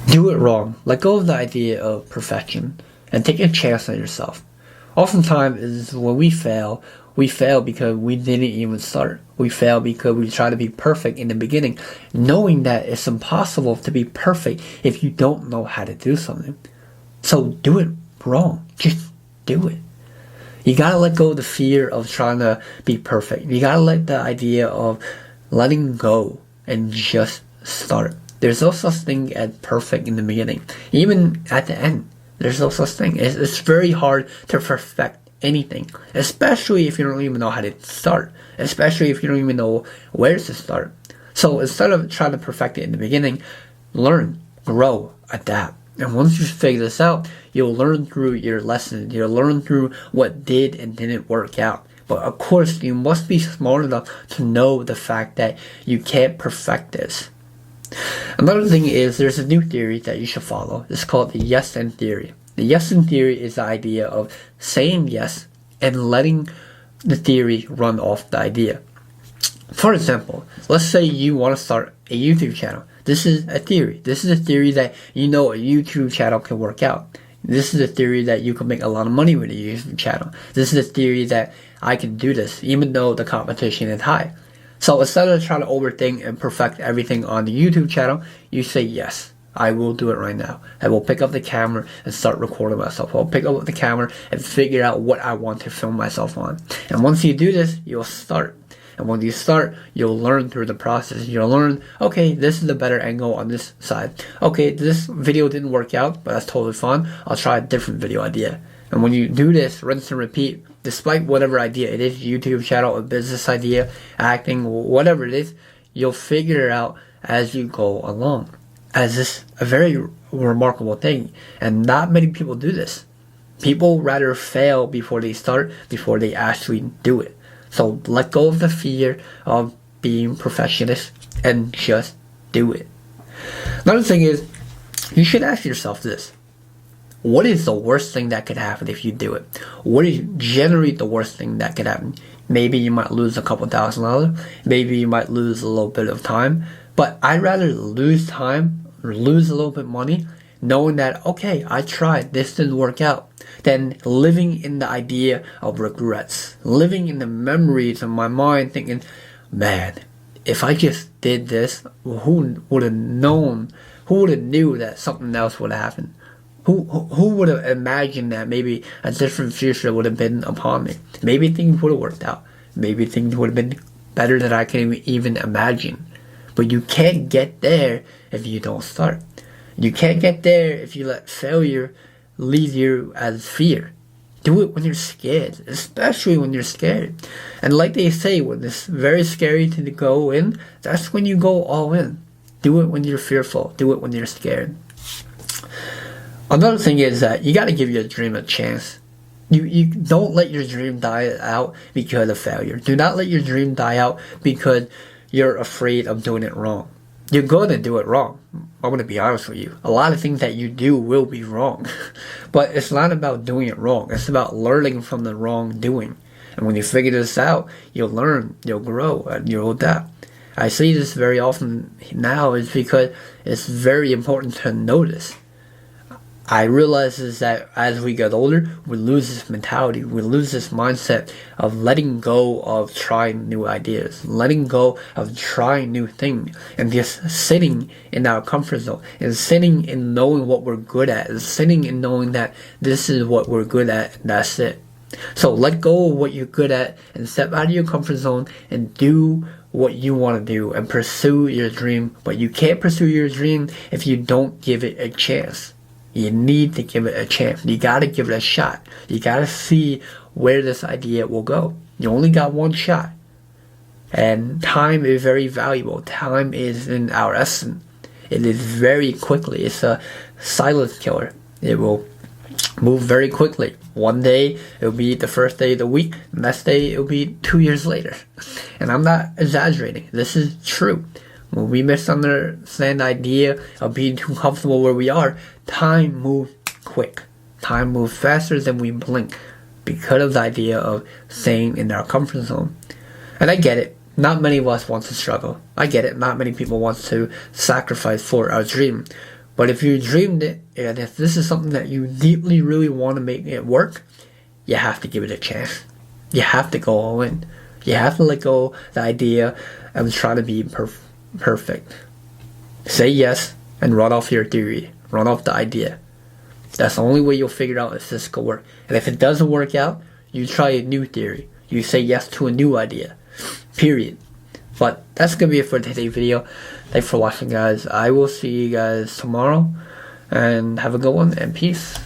Do it wrong. Let go of the idea of perfection and take a chance on yourself. Oftentimes is when we fail because we didn't even start. We fail because we try to be perfect in the beginning, knowing that it's impossible to be perfect if you don't know how to do something. So do it wrong. Just do it. You gotta let go of the fear of trying to be perfect. You gotta let the idea of letting go and just start. There's no such thing as perfect in the beginning. Even at the end, there's no such thing. It's very hard to perfect anything, especially if you don't even know how to start, especially if you don't even know where to start. So instead of trying to perfect it in the beginning, learn, grow, adapt. And once you figure this out, you'll learn through your lessons. You'll learn through what did and didn't work out. But of course, you must be smart enough to know the fact that you can't perfect this. Another thing is there's a new theory that you should follow. It's called the yes and theory. The yes and theory is the idea of saying yes and letting the theory run off the idea. For example, let's say you want to start a YouTube channel. This is a theory. This is a theory that you know a YouTube channel can work out. This is a theory that you can make a lot of money with a YouTube channel. This is a theory that I can do this even though the competition is high. So instead of trying to overthink and perfect everything on the YouTube channel, you say yes. I will do it right now. I will pick up the camera and start recording myself. I'll pick up the camera and figure out what I want to film myself on. And once you do this, you'll start. And when you start, you'll learn through the process. You'll learn, okay, this is a better angle on this side. Okay, this video didn't work out, but that's totally fine. I'll try a different video idea. And when you do this, rinse and repeat, despite whatever idea it is, YouTube channel, a business idea, acting, whatever it is, you'll figure it out as you go along. As this a very remarkable thing. And not many people do this. People rather fail before they start, before they actually do it. So let go of the fear of being perfectionist and just do it. Another thing is, you should ask yourself this. What is the worst thing that could happen if you do it? What is generally the worst thing that could happen? Maybe you might lose a couple $1,000. Maybe you might lose a little bit of time. But I'd rather lose time or lose a little bit of money knowing that, okay, I tried, this didn't work out, than living in the idea of regrets. Living in the memories of my mind thinking, man, if I just did this, who would have known, who would have knew that something else would have happened? Who would have imagined that maybe a different future would have been upon me? Maybe things would have worked out. Maybe things would have been better than I can even imagine. But you can't get there if you don't start. You can't get there if you let failure lead you as fear. Do it when you're scared, especially when you're scared. And like they say, when it's very scary to go in, that's when you go all in. Do it when you're fearful. Do it when you're scared. Another thing is that you got to give your dream a chance. You don't let your dream die out because of failure. Do not let your dream die out because you're afraid of doing it wrong. You're going to do it wrong. I'm going to be honest with you. A lot of things that you do will be wrong. But it's not about doing it wrong. It's about learning from the wrongdoing. And when you figure this out, you'll learn, you'll grow, and you'll adapt. I see this very often now is because it's very important to notice. I realize is that as we get older, we lose this mentality, we lose this mindset of letting go of trying new ideas, letting go of trying new things, and just sitting in our comfort zone, and sitting in knowing what we're good at, and sitting in knowing that this is what we're good at, and that's it. So let go of what you're good at, and step out of your comfort zone, and do what you want to do, and pursue your dream. But you can't pursue your dream if you don't give it a chance. You need to give it a chance. You gotta give it a shot. You gotta see where this idea will go. You only got one shot. And time is very valuable. Time is in our essence. It is very quickly. It's a silent killer. It will move very quickly. One day, it'll be the first day of the week. The next day, it'll be 2 years later. And I'm not exaggerating. This is true. When we misunderstand the idea of being too comfortable where we are, time moves quick. Time moves faster than we blink because of the idea of staying in our comfort zone. And I get it. Not many of us want to struggle. I get it. Not many people want to sacrifice for our dream. But if you dreamed it, and if this is something that you deeply really want to make it work, you have to give it a chance. You have to go all in. You have to let go the idea of trying to be perfect. Say yes and run off your theory. Run off the idea. That's the only way you'll figure out if this could work. And if it doesn't work out, you try a new theory. You say yes to a new idea. Period. But that's going to be it for today's video. Thanks for watching, guys. I will see you guys tomorrow. And have a good one, and peace.